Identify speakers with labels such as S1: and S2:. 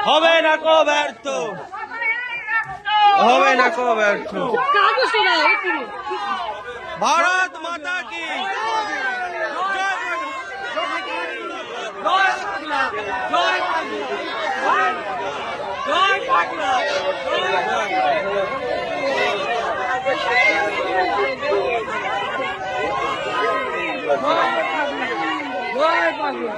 S1: হবে না কো ব্যর্থ, হবে না কো ব্যর্থ। ভারত মাতা কি জয় বাংলা।